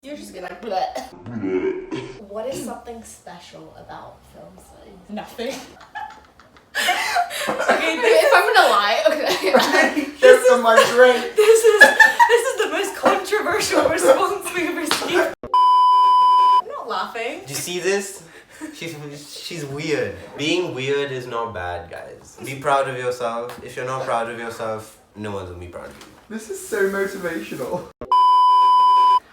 You're just gonna like bleh. What is something special about film studies? Nothing. Okay, if I'm gonna lie, okay. That's on my brain. This is the most controversial response we've received. I'm not laughing. Do you see this? She's weird. Being weird is not bad, guys. Be proud of yourself. If you're not proud of yoyourself, no one's gonna be proud of you. This is so motivational.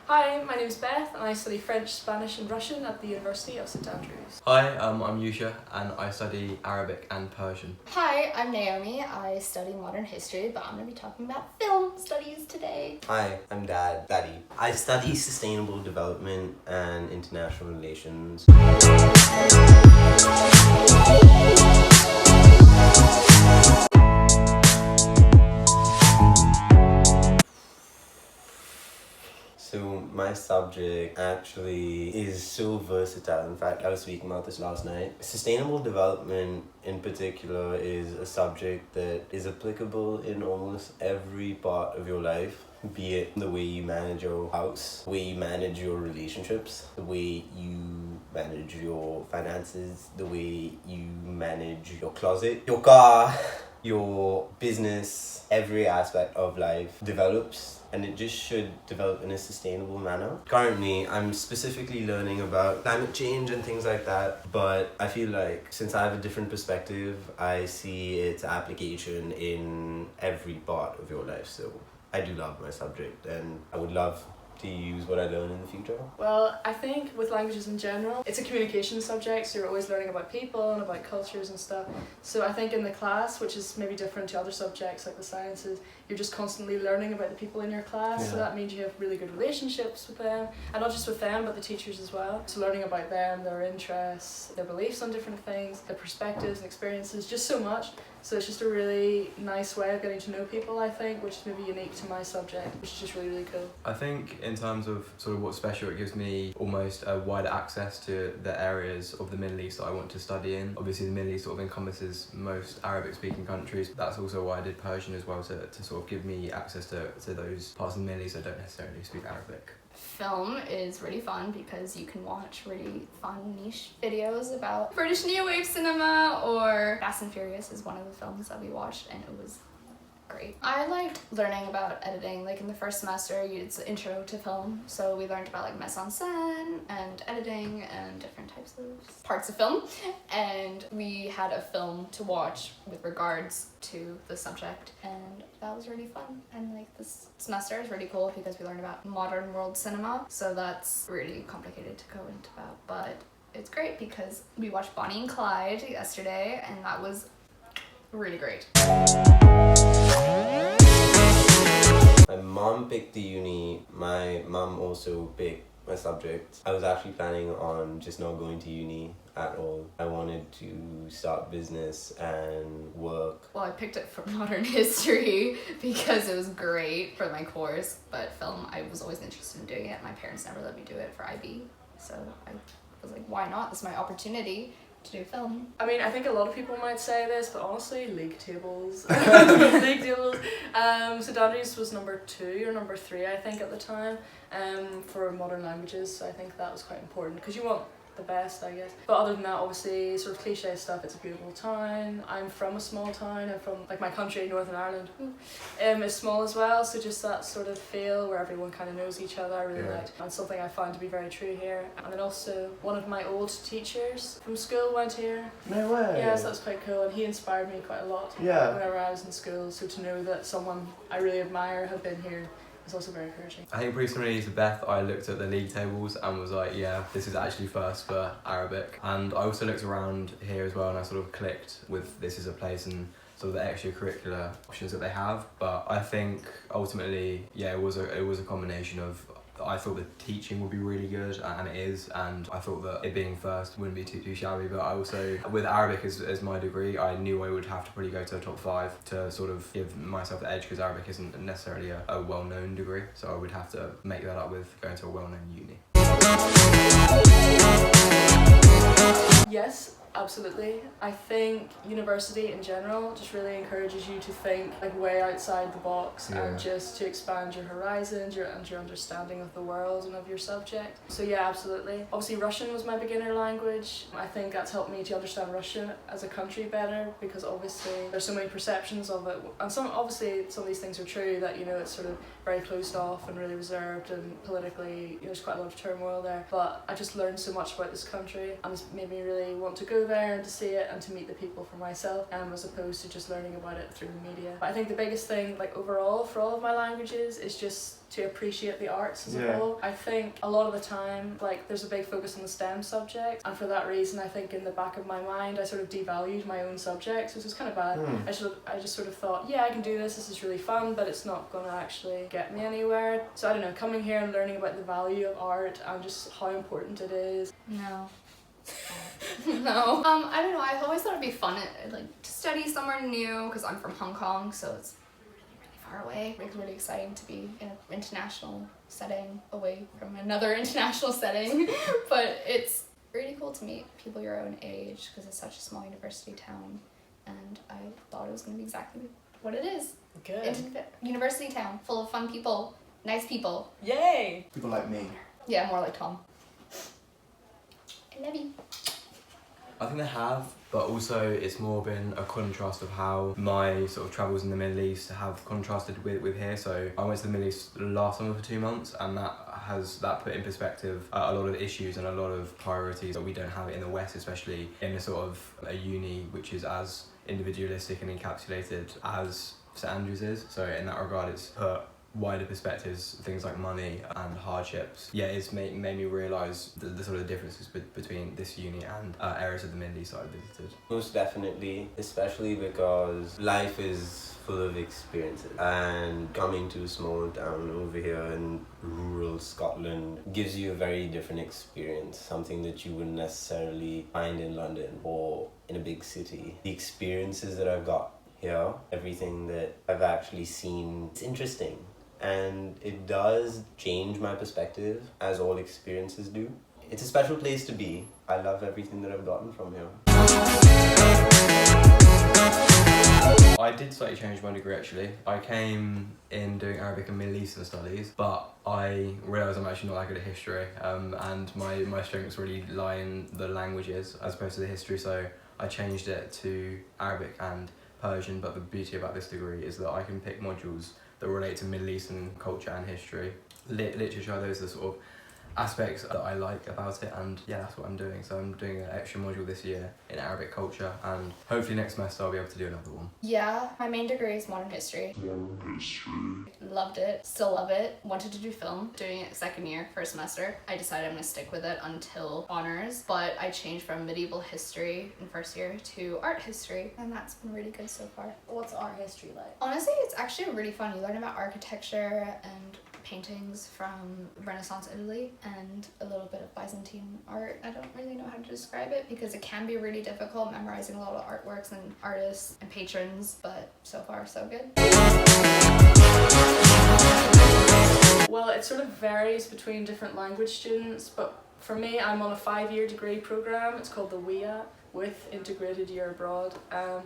Hi, my name is Beth and I study French, Spanish and Russian at the University of St Andrews. Hi, I'm Yusha and I study Arabic and Persian. Hi, I'm Naomi. I study modern history, but I'm gonna be talking about film studies today. Hi, I'm Daddy. I study sustainable development and international relations. So my subject actually is so versatile. In fact, I was speaking about this last night. Sustainable development in particular is a subject that is applicable in almost every part of your life. Be it the way you manage your house, the way you manage your relationships, the way you manage your finances, the way you manage your closet, your car, your business. Every aspect of life develops, and it just should develop in a sustainable manner. Currently, I'm specifically learning about climate change and things like that, but I feel like since I have a different perspective, I see its application in every part of your life. So I do love my subject, and I would love to use what I learn in the future. Well, I think with languages in general, it's a communication subject, so you're always learning about people and about cultures and stuff. So I think in the class, which is maybe different to other subjects like the sciences, you're just constantly learning about the people in your class, so that means you have really good relationships with them, and not just with them, but the teachers as well. So learning about them, their interests, their beliefs on different things, their perspectives and experiences, just so much. So it's just a really nice way of getting to know people, I think, which is maybe unique to my subject, which is just really, really cool. I think in terms of sort of what's special, it gives me almost a wider access to the areas of the Middle East that I want to study in. Obviously the Middle East sort of encompasses most Arabic speaking countries. That's also why I did Persian as well, to sort of give me access to those parts of the Middle East that don't necessarily speak Arabic. Film is really fun because you can watch really fun niche videos about British New Wave cinema, or Fast and Furious is one of the films that we watched and it was great. I liked learning about editing. Like in the first semester, it's the intro to film, so we learned about like mise en scène and editing and different types of parts of film, and we had a film to watch with regards to the subject, and that was really fun. And like this semester is really cool because we learned about modern world cinema, so that's really complicated to go into about, but it's great because we watched Bonnie and Clyde yesterday and that was really great. My mom picked the uni. My mom also picked my subject. I was actually planning on just not going to uni at all. I wanted to start business and work. Well, I picked it for modern history because it was great for my course, but film, I was always interested in doing it. My parents never let me do it for IB, so I was like, why not? This is my opportunity to do film. I mean, I think a lot of people might say this, but honestly, league tables. League tables. St Andrews was number 2 or number 3, I think, at the time, for modern languages, so I think that was quite important, because you want the best, I guess. But other than that, obviously, sort of cliche stuff, it's a beautiful town. I'm from a small town. I'm from, like, my country, Northern Ireland, is small as well, so just that sort of feel where everyone kind of knows each other, I really liked. And something I found to be very true here. And then also, one of my old teachers from school went here. No way. Yeah, so that was quite cool, and he inspired me quite a lot whenever I was in school, so to know that someone I really admire had been here is also very encouraging. I think pretty similarly to Beth, I looked at the league tables and was like, yeah, this is actually first for Arabic. And I also looked around here as well and I sort of clicked with this is a place and sort of the extracurricular options that they have. But I think ultimately, yeah, it was a combination of, I thought the teaching would be really good, and it is, and I thought that it being first wouldn't be too shabby, but I also, with Arabic as my degree, I knew I would have to probably go to the top 5 to sort of give myself the edge, because Arabic isn't necessarily a well-known degree, so I would have to make that up with going to a well-known uni. Yes, Absolutely. I think university in general just really encourages you to think like way outside the box and just to expand your horizons and your understanding of the world and of your subject. So yeah, absolutely. Obviously Russian was my beginner language. I think that's helped me to understand Russia as a country better, because obviously there's so many perceptions of it, and some of these things are true, that it's sort of very closed off and really reserved, and politically there's quite a lot of turmoil there. But I just learned so much about this country, and it's made me really want to go there and to see it and to meet the people for myself, as opposed to just learning about it through the media. But I think the biggest thing, like overall for all of my languages, is just to appreciate the arts as a whole. I think a lot of the time, like, there's a big focus on the STEM subject, and for that reason I think in the back of my mind I sort of devalued my own subjects, which is kind of bad. I just sort of thought, yeah, I can do this is really fun, but it's not gonna actually get me anywhere. So I don't know, coming here and learning about the value of art and just how important it is. No. No. I don't know, I always thought it'd be fun to study somewhere new, because I'm from Hong Kong, so it's far away. It's really exciting to be in an international setting, away from another international setting. But it's really cool to meet people your own age, because it's such a small university town, and I thought it was going to be exactly what it is. Good. University town, full of fun people, nice people. Yay! People like me. Yeah, more like Tom. I love you. I think they have, but also it's more been a contrast of how my sort of travels in the Middle East have contrasted with here. So I went to the Middle East last summer for 2 months, and that put in perspective a lot of issues and a lot of priorities that we don't have in the West, especially in a sort of a uni which is as individualistic and encapsulated as St Andrews is. So in that regard, it's put wider perspectives, things like money and hardships. Yeah, it's made me realise the sort of differences between this uni and areas of the Middle East that I visited. Most definitely, especially because life is full of experiences, and coming to a small town over here in rural Scotland gives you a very different experience, something that you wouldn't necessarily find in London or in a big city. The experiences that I've got here, everything that I've actually seen, it's interesting. And it does change my perspective, as all experiences do. It's a special place to be. I love everything that I've gotten from here. I did slightly change my degree actually. I came in doing Arabic and Middle Eastern studies, but I realised I'm actually not that good at history, and my strengths really lie in the languages as opposed to the history, so I changed it to Arabic and Persian. But the beauty about this degree is that I can pick modules that relate to Middle Eastern culture and history. Literature, those are the sort of aspects that I like about it, and yeah, that's what I'm doing. So I'm doing an extra module this year in Arabic culture, and hopefully next semester I'll be able to do another one. Yeah, my main degree is modern history. Loved it, still love it. Wanted to do film, doing it second year, first semester. I decided I'm gonna stick with it until honors, but I changed from medieval history in first year to art history, and that's been really good so far. What's art history like? Honestly, it's actually really fun. You learn about architecture and paintings from Renaissance Italy and a little bit of Byzantine art. I don't really know how to describe it because it can be really difficult memorizing a lot of artworks and artists and patrons, but so far so good. Well, it sort of varies between different language students, but for me, I'm on a 5-year degree program. It's called the WIA, with integrated year abroad.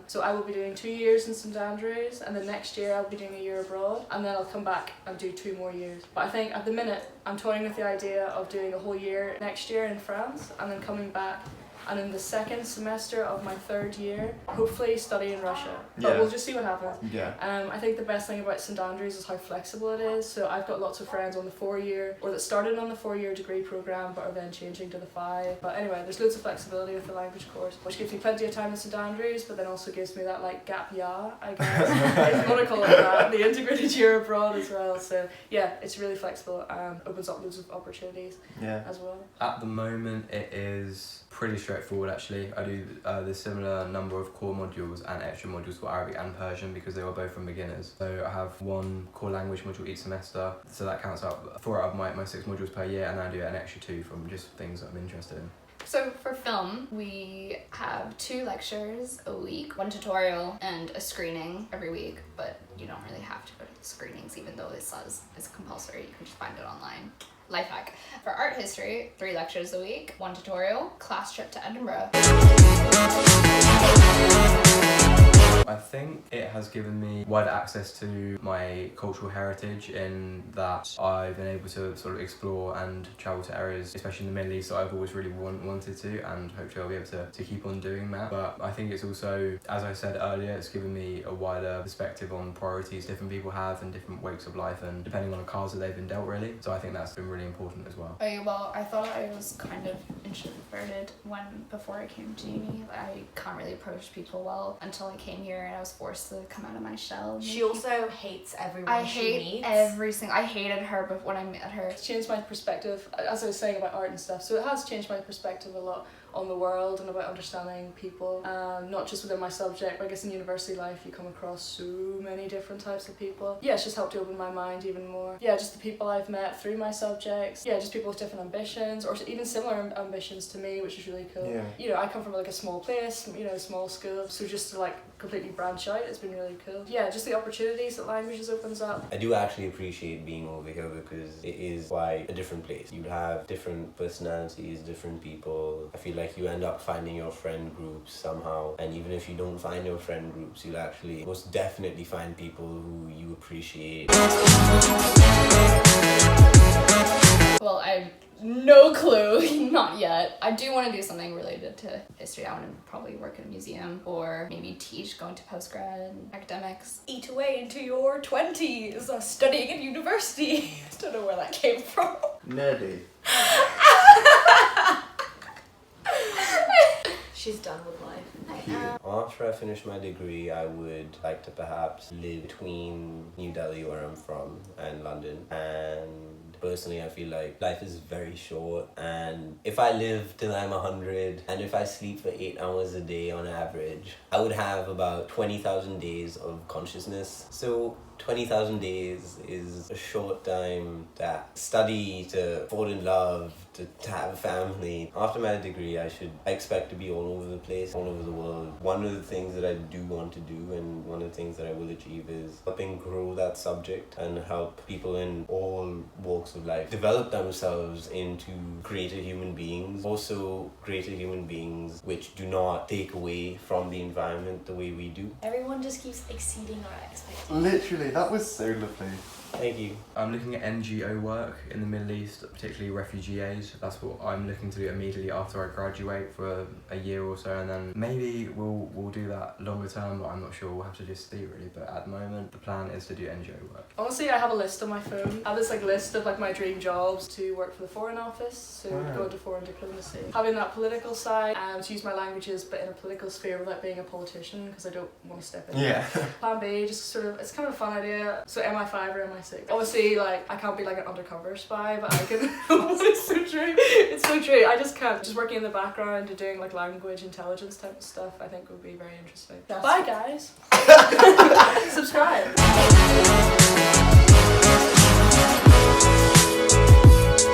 So I will be doing 2 years in St Andrews, and then next year I'll be doing a year abroad, and then I'll come back and do 2 more years. But I think at the minute I'm toying with the idea of doing a whole year next year in France, and then coming back, and in the second semester of my 3rd year, hopefully study in Russia. But we'll just see what happens. Yeah. I think the best thing about St Andrews is how flexible it is. So I've got lots of friends on the 4-year, or that started on the 4-year degree program but are then changing to the 5. But anyway, there's loads of flexibility with the language course, which gives me plenty of time in St Andrews, but then also gives me that like gap year, I guess. If you want to call it that, the integrated year abroad as well. So yeah, it's really flexible and opens up loads of opportunities as well. At the moment it is pretty straightforward actually. I do the similar number of core modules and extra modules for Arabic and Persian because they were both from beginners. So I have 1 core language module each semester, so that counts out 4 out of my 6 modules per year, and then I do an extra 2 from just things that I'm interested in. So for film, we have 2 lectures a week, 1 tutorial and a screening every week, but you don't really have to go to the screenings even though it says it's compulsory. You can just find it online. Life hack. For art history, 3 lectures a week, 1 tutorial, class trip to Edinburgh. I think it has given me wider access to my cultural heritage in that I've been able to sort of explore and travel to areas, especially in the Middle East, that I've always really wanted to, and hopefully I'll be able to keep on doing that. But I think it's also, as I said earlier, it's given me a wider perspective on priorities different people have and different walks of life, and depending on the cards that they've been dealt, really. So I think that's been really important as well. Okay, well, I thought I was kind of introverted before I came to uni. I can't really approach people well until I came here and I was forced to come out of my shell. She also hates everyone I she hate meets. I hated her but when I met her. It's changed my perspective, as I was saying about art and stuff, so it has changed my perspective a lot on the world and about understanding people, not just within my subject, but I guess in university life you come across so many different types of people. Yeah, it's just helped to open my mind even more. Yeah, just the people I've met through my subjects. Yeah, just people with different ambitions, or even similar ambitions to me, which is really cool. Yeah. You know, I come from like a small place, you know, small school, so just to like completely branch out, it's been really cool. Yeah, just the opportunities that languages opens up. I do actually appreciate being over here because it is quite a different place. You have different personalities, different people. I feel like you end up finding your friend groups somehow, and even if you don't find your friend groups, you'll actually most definitely find people who you appreciate. Well, I have no clue, not yet. I do want to do something related to history. I want to probably work in a museum or maybe teach, going to postgrad and academics. Eat away into your 20s, studying at university. I don't know where that came from. Nerdy. She's done with life. After I finish my degree, I would like to perhaps live between New Delhi, where I'm from, and London. And personally, I feel like life is very short, and if I live till I'm 100 and if I sleep for 8 hours a day on average, I would have about 20,000 days of consciousness. So 20,000 days is a short time to study, to fall in love, to have a family. After my degree, I expect to be all over the place, all over the world. One of the things that I do want to do, and one of the things that I will achieve, is helping grow that subject and help people in all walks of life develop themselves into greater human beings. Also greater human beings which do not take away from the environment the way we do. Everyone just keeps exceeding our expectations. Literally, that was so lovely. Thank you. I'm looking at NGO work in the Middle East, particularly refugee aid. That's what I'm looking to do immediately after I graduate for a year or so, and then maybe we'll do that longer term, but I'm not sure. We'll have to just see really. But at the moment, the plan is to do NGO work. Honestly, I have a list on my phone. I have this like list of like my dream jobs: to work for the Foreign Office, so Wow. go into foreign diplomacy, having that political side, and to use my languages but in a political sphere without being a politician, because I don't want to step in. Yeah. Plan B, just sort of, it's kind of a fun idea. So MI5 or MI6. Obviously, like, I can't be like an undercover spy, but I can. It's so true. It's so true. I just can't. Just working in the background and doing like language intelligence type of stuff, I think would be very interesting. Bye, guys. Subscribe.